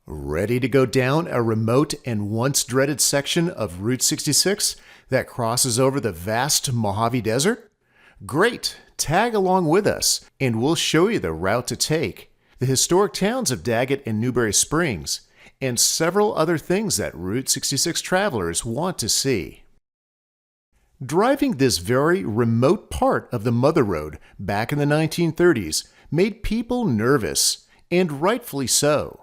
Ready to go down a remote and once dreaded section of Route 66 that crosses over the vast Mojave Desert? Great! Tag along with us, and we'll show you the route to take, the historic towns of Daggett and Newberry Springs, and several other things that Route 66 travelers want to see. Driving this very remote part of the Mother Road back in the 1930s made people nervous, and rightfully so.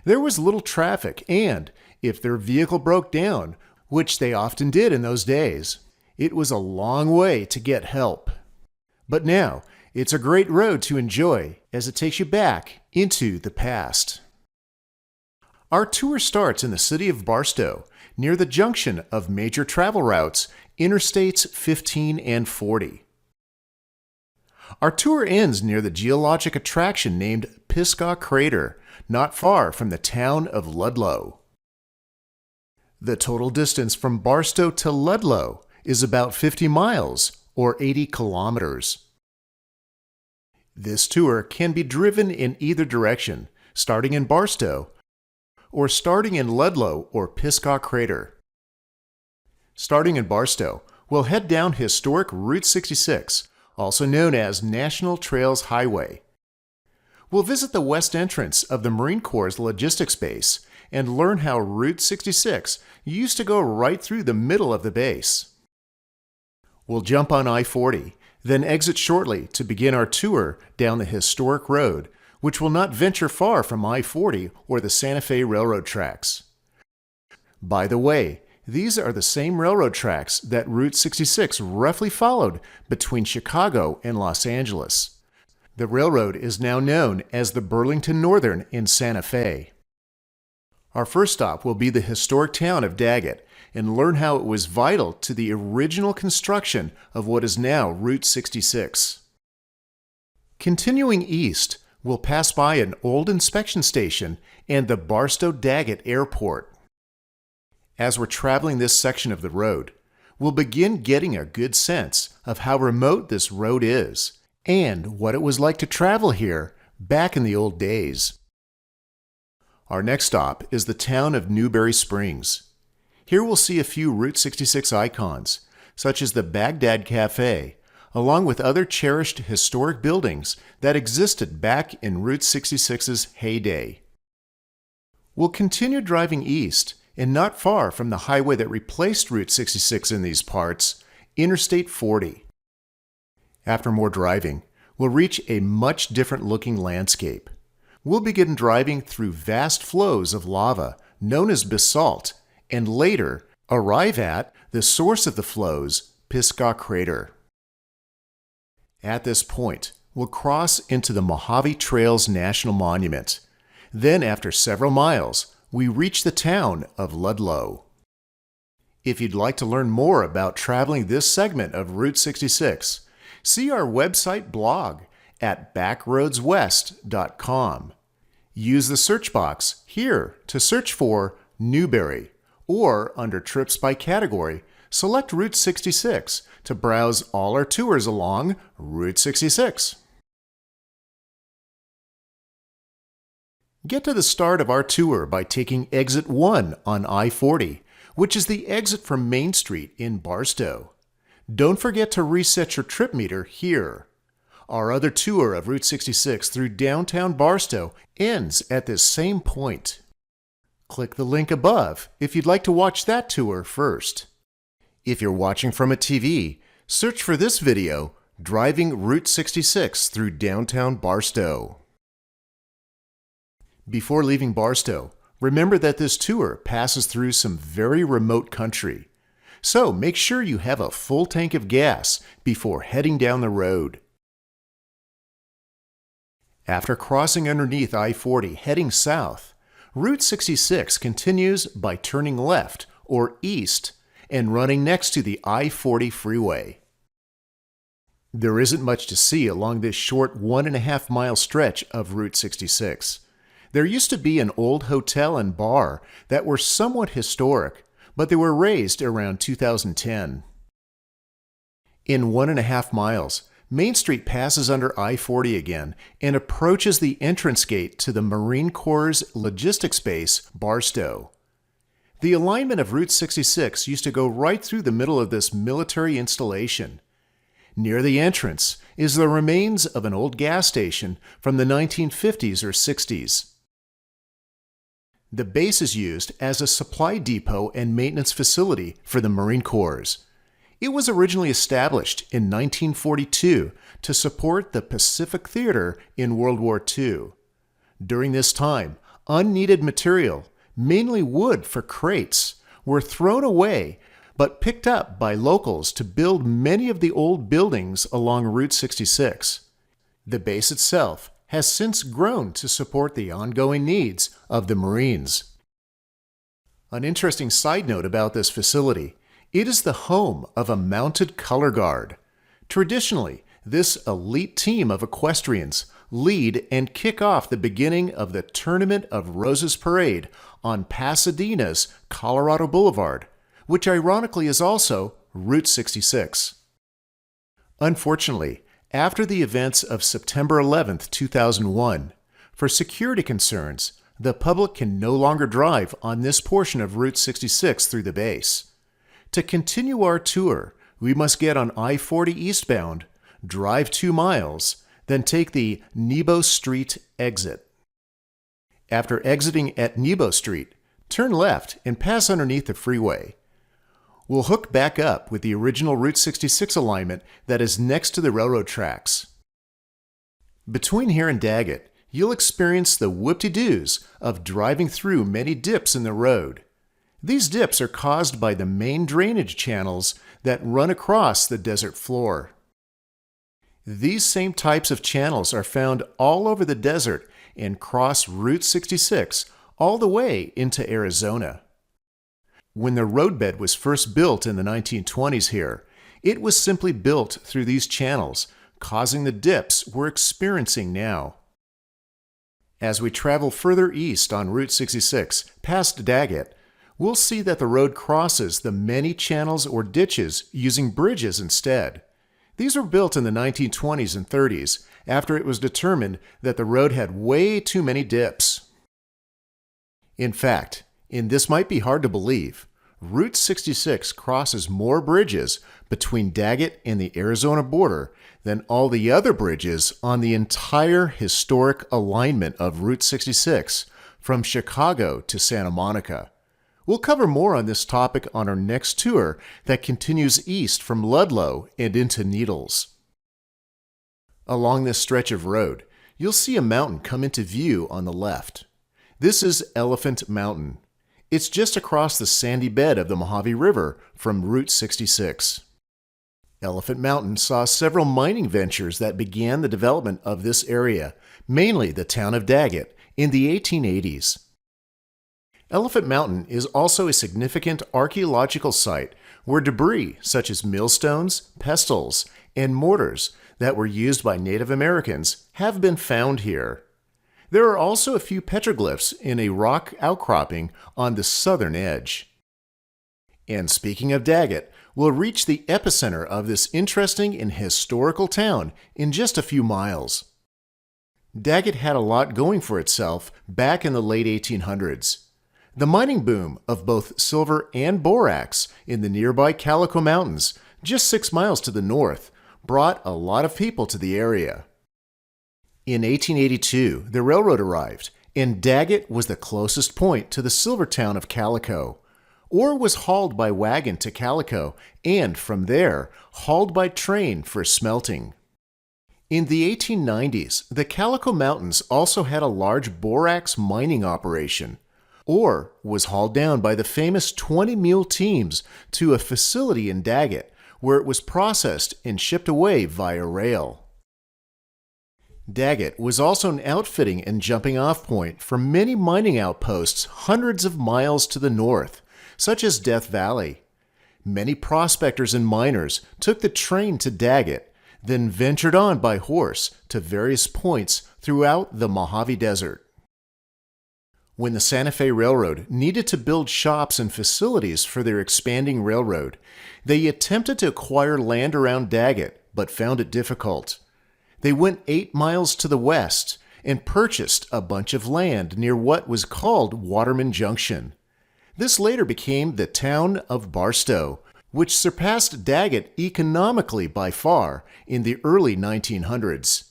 There was little traffic, and if their vehicle broke down, which they often did in those days, it was a long way to get help. But now, it's a great road to enjoy as it takes you back into the past. Our tour starts in the city of Barstow, near the junction of major travel routes, Interstates 15 and 40. Our tour ends near the geologic attraction named Pisgah Crater, not far from the town of Ludlow. The total distance from Barstow to Ludlow is about 50 miles, or 80 kilometers. This tour can be driven in either direction, starting in Barstow, or starting in Ludlow or Pisgah Crater. Starting in Barstow, we'll head down historic Route 66, also known as National Trails Highway. We'll visit the west entrance of the Marine Corps' logistics base and learn how Route 66 used to go right through the middle of the base. We'll jump on I-40, then exit shortly to begin our tour down the historic road, which will not venture far from I-40 or the Santa Fe Railroad tracks. By the way, these are the same railroad tracks that Route 66 roughly followed between Chicago and Los Angeles. The railroad is now known as the Burlington Northern in Santa Fe. Our first stop will be the historic town of Daggett and learn how it was vital to the original construction of what is now Route 66. Continuing east, we'll pass by an old inspection station and the Barstow-Daggett Airport. As we're traveling this section of the road, we'll begin getting a good sense of how remote this road is and what it was like to travel here back in the old days. Our next stop is the town of Newberry Springs. Here we'll see a few Route 66 icons, such as the Baghdad Cafe, along with other cherished historic buildings that existed back in Route 66's heyday. We'll continue driving east, and not far from the highway that replaced Route 66 in these parts, Interstate 40. After more driving, we'll reach a much different looking landscape. We'll begin driving through vast flows of lava known as basalt, and later arrive at the source of the flows, Pisgah Crater. At this point, we'll cross into the Mojave Trails National Monument. Then, after several miles, we reach the town of Ludlow. If you'd like to learn more about traveling this segment of Route 66, see our website blog at backroadswest.com. Use the search box here to search for Newberry, or under trips by category, select Route 66 to browse all our tours along Route 66. Get to the start of our tour by taking Exit 1 on I-40, which is the exit from Main Street in Barstow. Don't forget to reset your trip meter here. Our other tour of Route 66 through downtown Barstow ends at this same point. Click the link above if you'd like to watch that tour first. If you're watching from a TV, search for this video, Driving Route 66 through downtown Barstow. Before leaving Barstow, remember that this tour passes through some very remote country. So make sure you have a full tank of gas before heading down the road. After crossing underneath I-40 heading south, Route 66 continues by turning left or east and running next to the I-40 freeway. There isn't much to see along this short 1.5 mile stretch of Route 66. There used to be an old hotel and bar that were somewhat historic, but they were razed around 2010. In 1.5 miles, Main Street passes under I-40 again and approaches the entrance gate to the Marine Corps' logistics base, Barstow. The alignment of Route 66 used to go right through the middle of this military installation. Near the entrance is the remains of an old gas station from the 1950s or 60s. The base is used as a supply depot and maintenance facility for the Marine Corps. It was originally established in 1942 to support the Pacific Theater in World War II. During this time, unneeded material, mainly wood for crates, were thrown away but picked up by locals to build many of the old buildings along Route 66. The base itself has since grown to support the ongoing needs of the Marines. An interesting side note about this facility: it is the home of a mounted color guard. Traditionally, this elite team of equestrians lead and kick off the beginning of the Tournament of Roses Parade on Pasadena's Colorado Boulevard, which ironically is also Route 66. Unfortunately, after the events of September 11, 2001, for security concerns, the public can no longer drive on this portion of Route 66 through the base. To continue our tour, we must get on I-40 eastbound, drive 2 miles, then take the Nebo Street exit. After exiting at Nebo Street, turn left and pass underneath the freeway. We'll hook back up with the original Route 66 alignment that is next to the railroad tracks. Between here and Daggett, you'll experience the whoop-de-doos of driving through many dips in the road. These dips are caused by the main drainage channels that run across the desert floor. These same types of channels are found all over the desert and cross Route 66 all the way into Arizona. When the roadbed was first built in the 1920s here, it was simply built through these channels, causing the dips we're experiencing now. As we travel further east on Route 66 past Daggett, we'll see that the road crosses the many channels or ditches using bridges instead. These were built in the 1920s and 30s after it was determined that the road had way too many dips. In fact, and this might be hard to believe, Route 66 crosses more bridges between Daggett and the Arizona border than all the other bridges on the entire historic alignment of Route 66 from Chicago to Santa Monica. We'll cover more on this topic on our next tour that continues east from Ludlow and into Needles. Along this stretch of road, you'll see a mountain come into view on the left. This is Elephant Mountain. It's just across the sandy bed of the Mojave River from Route 66. Elephant Mountain saw several mining ventures that began the development of this area, mainly the town of Daggett, in the 1880s. Elephant Mountain is also a significant archaeological site where debris such as millstones, pestles, and mortars that were used by Native Americans have been found here. There are also a few petroglyphs in a rock outcropping on the southern edge. And speaking of Daggett, we'll reach the epicenter of this interesting and historical town in just a few miles. Daggett had a lot going for itself back in the late 1800s. The mining boom of both silver and borax in the nearby Calico Mountains, just 6 miles to the north, brought a lot of people to the area. In 1882, the railroad arrived, and Daggett was the closest point to the silver town of Calico. Ore was hauled by wagon to Calico, and from there, hauled by train for smelting. In the 1890s, the Calico Mountains also had a large borax mining operation. Ore was hauled down by the famous 20-mule teams to a facility in Daggett, where it was processed and shipped away via rail. Daggett was also an outfitting and jumping-off point for many mining outposts hundreds of miles to the north, such as Death Valley. Many prospectors and miners took the train to Daggett, then ventured on by horse to various points throughout the Mojave Desert. When the Santa Fe Railroad needed to build shops and facilities for their expanding railroad, they attempted to acquire land around Daggett but found it difficult. They went 8 miles to the west and purchased a bunch of land near what was called Waterman Junction. This later became the town of Barstow, which surpassed Daggett economically by far in the early 1900s.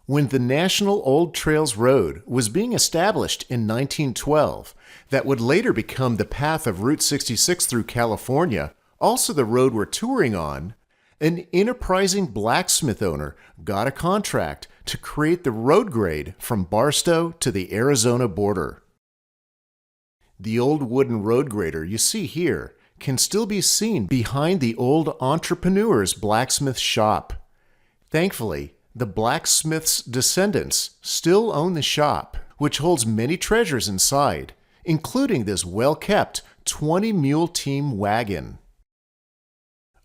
When the National Old Trails Road was being established in 1912, that would later become the path of Route 66 through California, also the road we're touring on, an enterprising blacksmith owner got a contract to create the road grade from Barstow to the Arizona border. The old wooden road grader you see here can still be seen behind the old entrepreneur's blacksmith shop. Thankfully, the blacksmith's descendants still own the shop, which holds many treasures inside, including this well-kept 20-mule team wagon.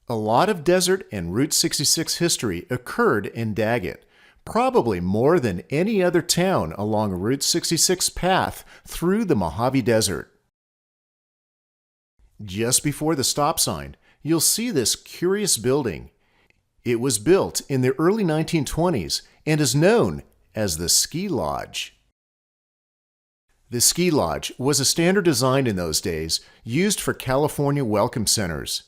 A lot of desert and Route 66 history occurred in Daggett, probably more than any other town along Route 66 path through the Mojave Desert. Just before the stop sign, you'll see this curious building. It was built in the early 1920s and is known as the Ski Lodge. The Ski Lodge was a standard design in those days used for California welcome centers.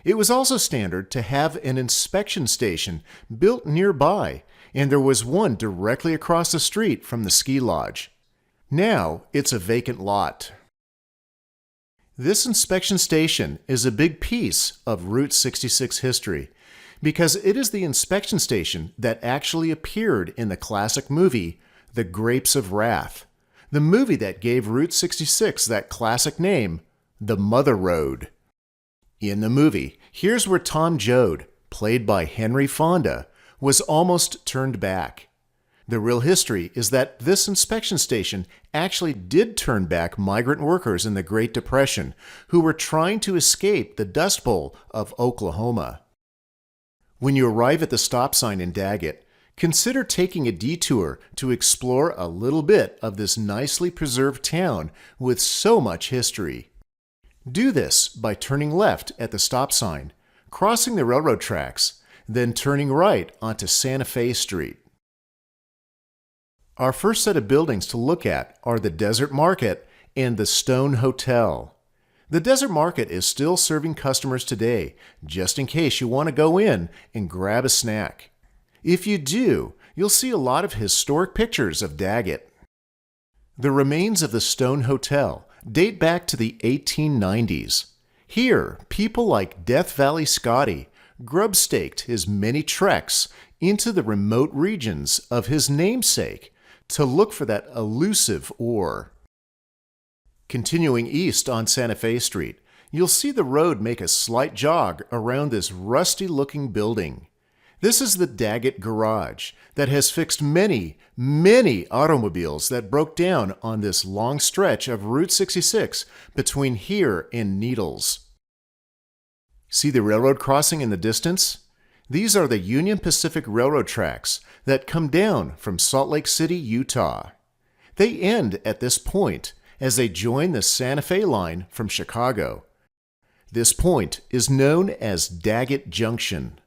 It was also standard to have an inspection station built nearby, and there was one directly across the street from the ski lodge. Now it's a vacant lot. This inspection station is a big piece of Route 66 history because it is the inspection station that actually appeared in the classic movie, The Grapes of Wrath, the movie that gave Route 66 that classic name, the Mother Road. In the movie, here's where Tom Joad, played by Henry Fonda, was almost turned back. The real history is that this inspection station actually did turn back migrant workers in the Great Depression who were trying to escape the Dust Bowl of Oklahoma. When you arrive at the stop sign in Daggett, consider taking a detour to explore a little bit of this nicely preserved town with so much history. Do this by turning left at the stop sign, crossing the railroad tracks, then turning right onto Santa Fe Street. Our first set of buildings to look at are the Desert Market and the Stone Hotel. The Desert Market is still serving customers today, just in case you want to go in and grab a snack. If you do, you'll see a lot of historic pictures of Daggett. The remains of the Stone Hotel date back to the 1890s. Here, people like Death Valley Scotty grub-staked his many treks into the remote regions of his namesake to look for that elusive ore. Continuing east on Santa Fe Street, you'll see the road make a slight jog around this rusty-looking building. This is the Daggett Garage that has fixed many, many automobiles that broke down on this long stretch of Route 66 between here and Needles. See the railroad crossing in the distance? These are the Union Pacific Railroad tracks that come down from Salt Lake City, Utah. They end at this point as they join the Santa Fe line from Chicago. This point is known as Daggett Junction.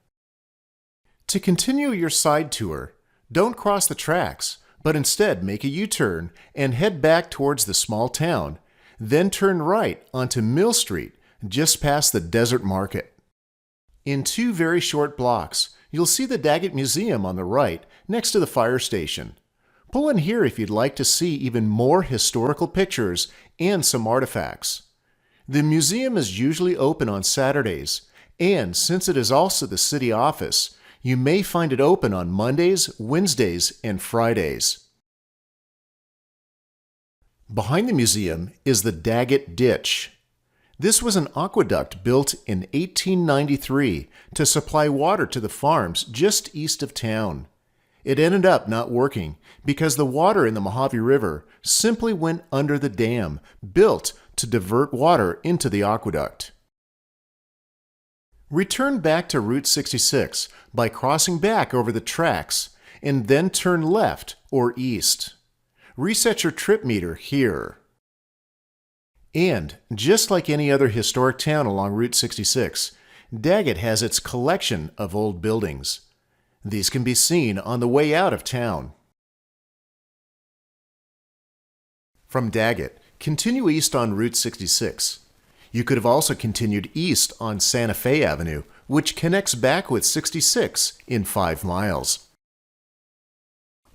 To continue your side tour, don't cross the tracks, but instead make a U-turn and head back towards the small town, then turn right onto Mill Street just past the Desert Market. In 2 very short blocks, you'll see the Daggett Museum on the right next to the fire station. Pull in here if you'd like to see even more historical pictures and some artifacts. The museum is usually open on Saturdays, and since it is also the city office, you may find it open on Mondays, Wednesdays, and Fridays. Behind the museum is the Daggett Ditch. This was an aqueduct built in 1893 to supply water to the farms just east of town. It ended up not working because the water in the Mojave River simply went under the dam built to divert water into the aqueduct. Return back to Route 66 by crossing back over the tracks and then turn left or east. Reset your trip meter here. And just like any other historic town along Route 66, Daggett has its collection of old buildings. These can be seen on the way out of town. From Daggett, continue east on Route 66. You could have also continued east on Santa Fe Avenue, which connects back with 66 in 5 miles.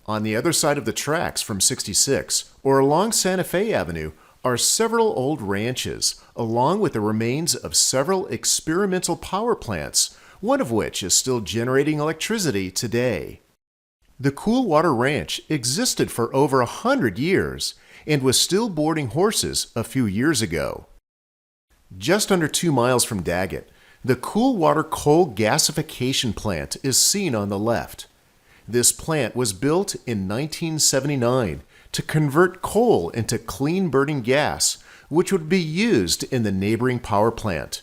On the other side of the tracks from 66, or along Santa Fe Avenue, are several old ranches, along with the remains of several experimental power plants, one of which is still generating electricity today. The Coolwater Ranch existed for over 100 years and was still boarding horses a few years ago. Just under 2 miles from Daggett, the Coolwater Coal Gasification Plant is seen on the left. This plant was built in 1979 to convert coal into clean-burning gas, which would be used in the neighboring power plant.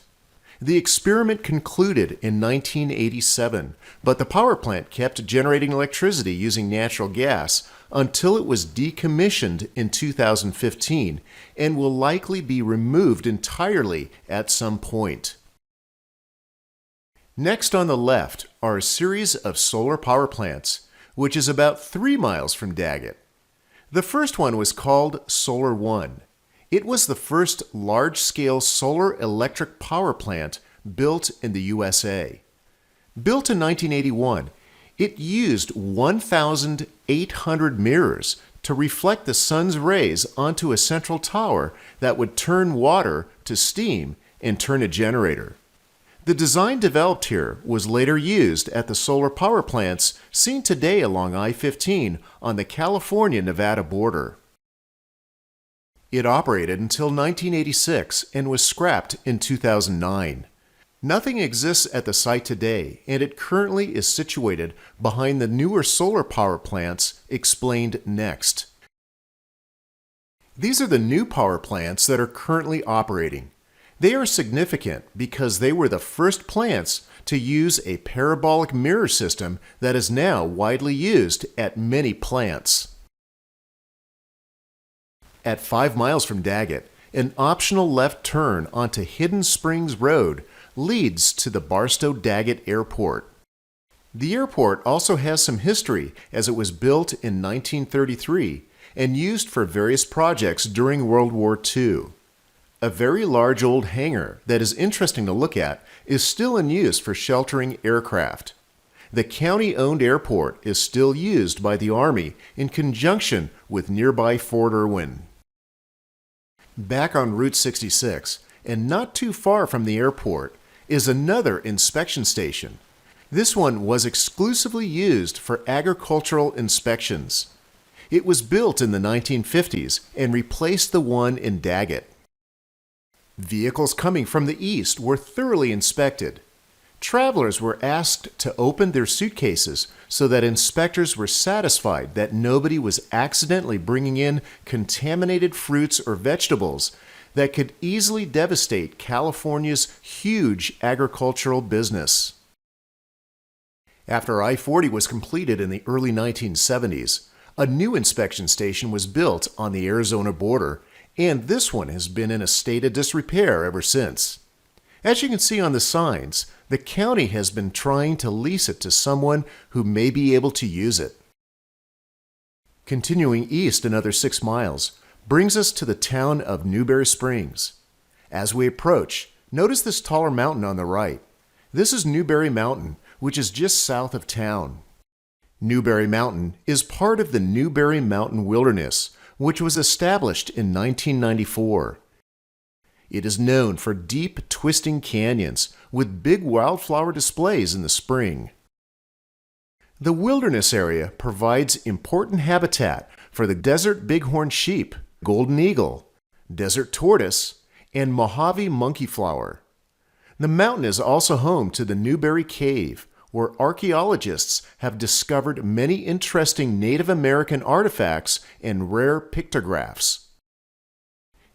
The experiment concluded in 1987, but the power plant kept generating electricity using natural gas until it was decommissioned in 2015 and will likely be removed entirely at some point. Next on the left are a series of solar power plants, which is about 3 miles from Daggett. The first one was called Solar One. It was the first large-scale solar electric power plant built in the USA. Built in 1981, it used 1,800 mirrors to reflect the sun's rays onto a central tower that would turn water to steam and turn a generator. The design developed here was later used at the solar power plants seen today along I-15 on the California-Nevada border. It operated until 1986 and was scrapped in 2009. Nothing exists at the site today, and it currently is situated behind the newer solar power plants explained next. These are the new power plants that are currently operating. They are significant because they were the first plants to use a parabolic mirror system that is now widely used at many plants. At 5 miles from Daggett, an optional left turn onto Hidden Springs Road leads to the Barstow Daggett Airport. The airport also has some history as it was built in 1933 and used for various projects during World War II. A very large old hangar that is interesting to look at is still in use for sheltering aircraft. The county-owned airport is still used by the Army in conjunction with nearby Fort Irwin. Back on Route 66, and not too far from the airport, is another inspection station. This one was exclusively used for agricultural inspections. It was built in the 1950s and replaced the one in Daggett. Vehicles coming from the east were thoroughly inspected. Travelers were asked to open their suitcases so that inspectors were satisfied that nobody was accidentally bringing in contaminated fruits or vegetables that could easily devastate California's huge agricultural business. After I-40 was completed in the early 1970s, a new inspection station was built on the Arizona border, and this one has been in a state of disrepair ever since. As you can see on the signs, the county has been trying to lease it to someone who may be able to use it. Continuing east another 6 miles brings us to the town of Newberry Springs. As we approach, notice this taller mountain on the right. This is Newberry Mountain, which is just south of town. Newberry Mountain is part of the Newberry Mountain Wilderness, which was established in 1994. It is known for deep, twisting canyons with big wildflower displays in the spring. The wilderness area provides important habitat for the desert bighorn sheep, golden eagle, desert tortoise, and Mojave monkeyflower. The mountain is also home to the Newberry Cave, where archaeologists have discovered many interesting Native American artifacts and rare pictographs.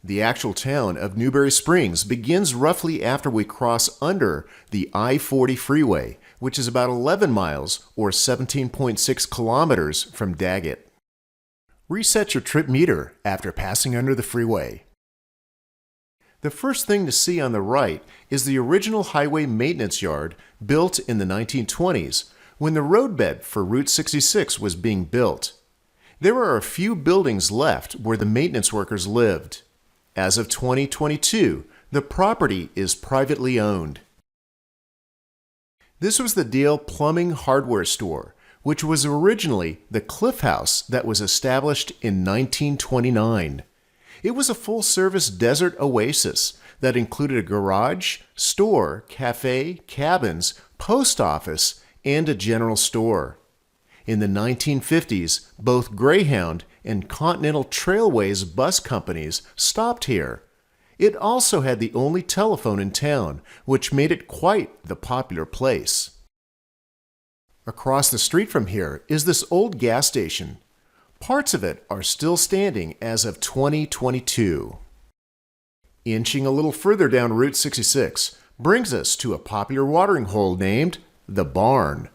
The actual town of Newberry Springs begins roughly after we cross under the I-40 freeway, which is about 11 miles or 17.6 kilometers from Daggett. Reset your trip meter after passing under the freeway. The first thing to see on the right is the original highway maintenance yard built in the 1920s when the roadbed for Route 66 was being built. There are a few buildings left where the maintenance workers lived. As of 2022, the property is privately owned. This was the Dale Plumbing Hardware Store, which was originally the Cliff House that was established in 1929. It was a full-service desert oasis that included a garage, store, cafe, cabins, post office, and a general store. In the 1950s, both Greyhound and Continental Trailways bus companies stopped here. It also had the only telephone in town, which made it quite the popular place. Across the street from here is this old gas station. Parts of it are still standing as of 2022. Inching a little further down Route 66 brings us to a popular watering hole named the Barn.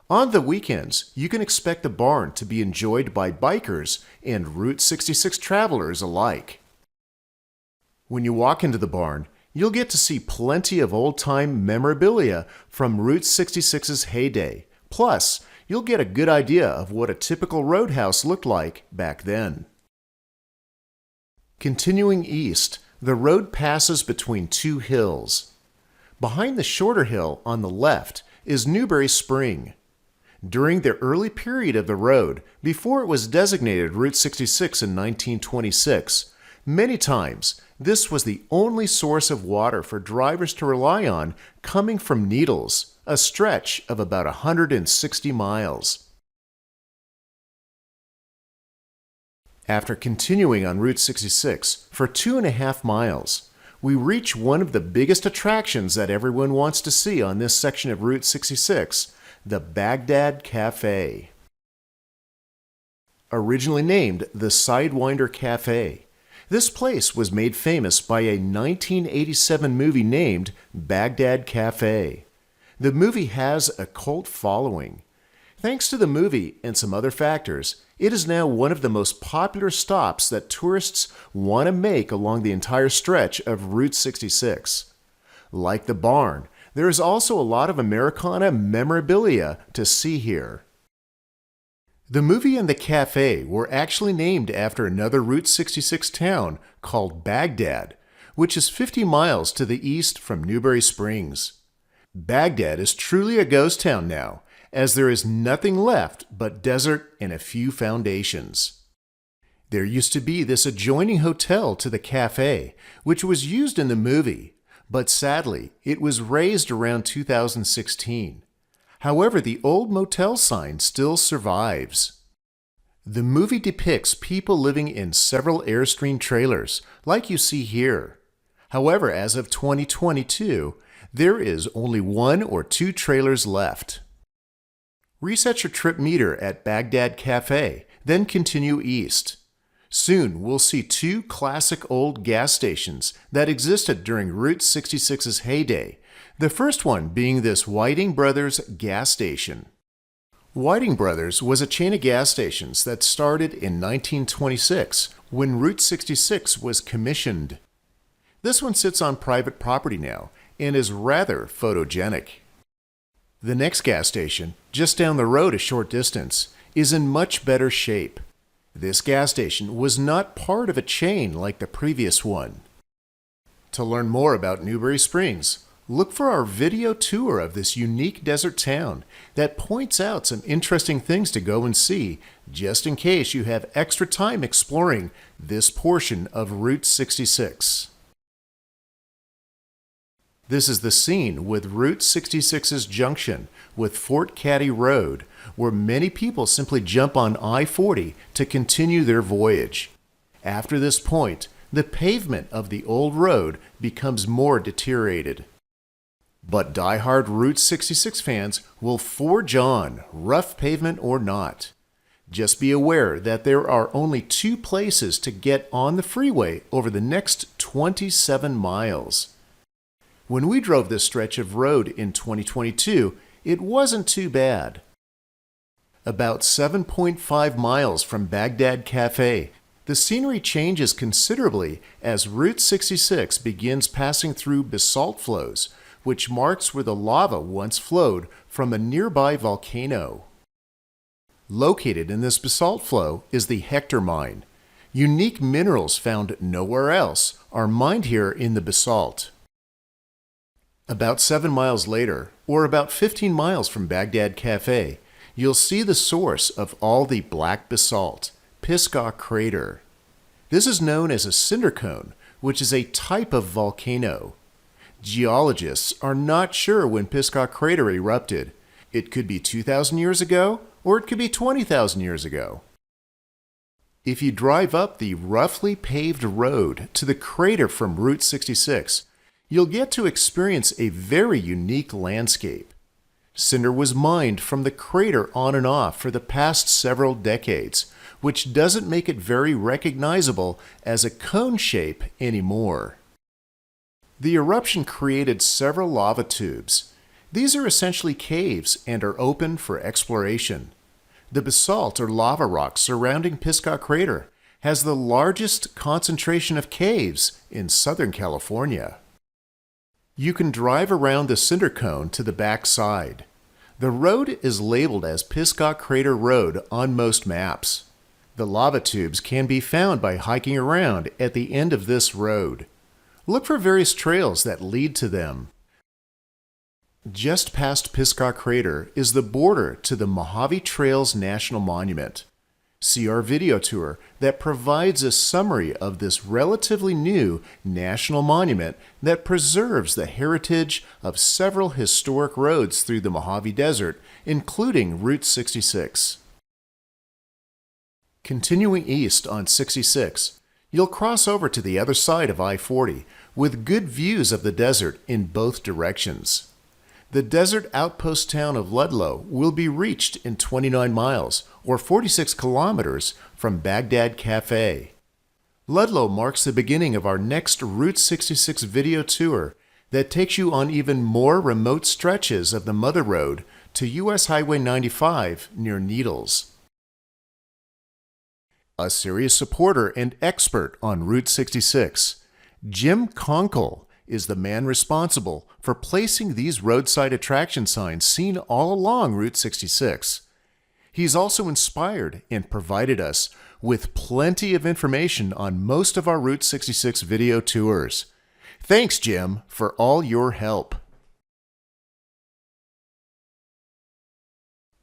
On the weekends, you can expect the barn to be enjoyed by bikers and Route 66 travelers alike. When you walk into the barn, you'll get to see plenty of old-time memorabilia from Route 66's heyday. Plus, you'll get a good idea of what a typical roadhouse looked like back then. Continuing east, the road passes between two hills. Behind the shorter hill on the left is Newberry Spring. During the early period of the road, before it was designated Route 66 in 1926, many times this was the only source of water for drivers to rely on coming from Needles, a stretch of about 160 miles. After continuing on Route 66 for 2.5 miles, we reach one of the biggest attractions that everyone wants to see on this section of Route 66, the Baghdad Cafe. Originally named the Sidewinder Cafe, this place was made famous by a 1987 movie named Baghdad Cafe. The movie has a cult following. Thanks to the movie and some other factors, it is now one of the most popular stops that tourists want to make along the entire stretch of Route 66. Like the barn, there is also a lot of Americana memorabilia to see here. The movie and the cafe were actually named after another Route 66 town called Baghdad, which is 50 miles to the east from Newberry Springs. Baghdad is truly a ghost town now, as there is nothing left but desert and a few foundations. There used to be this adjoining hotel to the cafe, which was used in the movie, but sadly, it was razed around 2016. However, the old motel sign still survives. The movie depicts people living in several Airstream trailers, like you see here. However, as of 2022, there is only 1 or 2 trailers left. Reset your trip meter at Baghdad Cafe, then continue east. Soon we'll see 2 classic old gas stations that existed during Route 66's heyday, the first one being this Whiting Brothers gas station. Whiting Brothers was a chain of gas stations that started in 1926 when Route 66 was commissioned. This one sits on private property now and is rather photogenic. The next gas station, just down the road a short distance, is in much better shape. This gas station was not part of a chain like the previous one. To learn more about Newberry Springs, look for our video tour of this unique desert town that points out some interesting things to go and see, just in case you have extra time exploring this portion of Route 66. This is the scene with Route 66's junction with Fort Caddy Road, where many people simply jump on I-40 to continue their voyage. After this point, the pavement of the old road becomes more deteriorated. But die-hard Route 66 fans will forge on, rough pavement or not. Just be aware that there are only 2 places to get on the freeway over the next 27 miles. When we drove this stretch of road in 2022, it wasn't too bad. About 7.5 miles from Baghdad Cafe, The scenery changes considerably as Route 66 begins passing through basalt flows, which marks where the lava once flowed from a nearby volcano. Located in this basalt flow is the Hector Mine. Unique minerals found nowhere else are mined here in the basalt. About 7 miles later, or about 15 miles from Baghdad Cafe, you'll see the source of all the black basalt, Pisgah Crater. This is known as a cinder cone, which is a type of volcano. Geologists are not sure when Pisgah Crater erupted. It could be 2,000 years ago, or it could be 20,000 years ago. If you drive up the roughly paved road to the crater from Route 66, you'll get to experience a very unique landscape. Cinder was mined from the crater on and off for the past several decades, which doesn't make it very recognizable as a cone shape anymore. The eruption created several lava tubes. These are essentially caves and are open for exploration. The basalt or lava rock surrounding Pisgah Crater has the largest concentration of caves in Southern California. You can drive around the cinder cone to the back side. The road is labeled as Pisgah Crater Road on most maps. The lava tubes can be found by hiking around at the end of this road. Look for various trails that lead to them. Just past Pisgah Crater is the border to the Mojave Trails National Monument. See our video tour that provides a summary of this relatively new national monument that preserves the heritage of several historic roads through the Mojave Desert, including Route 66. Continuing east on 66, you'll cross over to the other side of I-40 with good views of the desert in both directions. The desert outpost town of Ludlow will be reached in 29 miles, or 46 kilometers, from Baghdad Cafe. Ludlow marks the beginning of our next Route 66 video tour that takes you on even more remote stretches of the Mother Road to U.S. Highway 95 near Needles. A serious supporter and expert on Route 66, Jim Conkle is the man responsible for placing these roadside attraction signs seen all along Route 66. He's also inspired and provided us with plenty of information on most of our Route 66 video tours. Thanks, Jim, for all your help.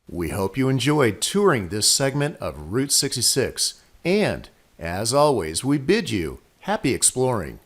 We hope you enjoyed touring this segment of Route 66, and, as always, we bid you happy exploring.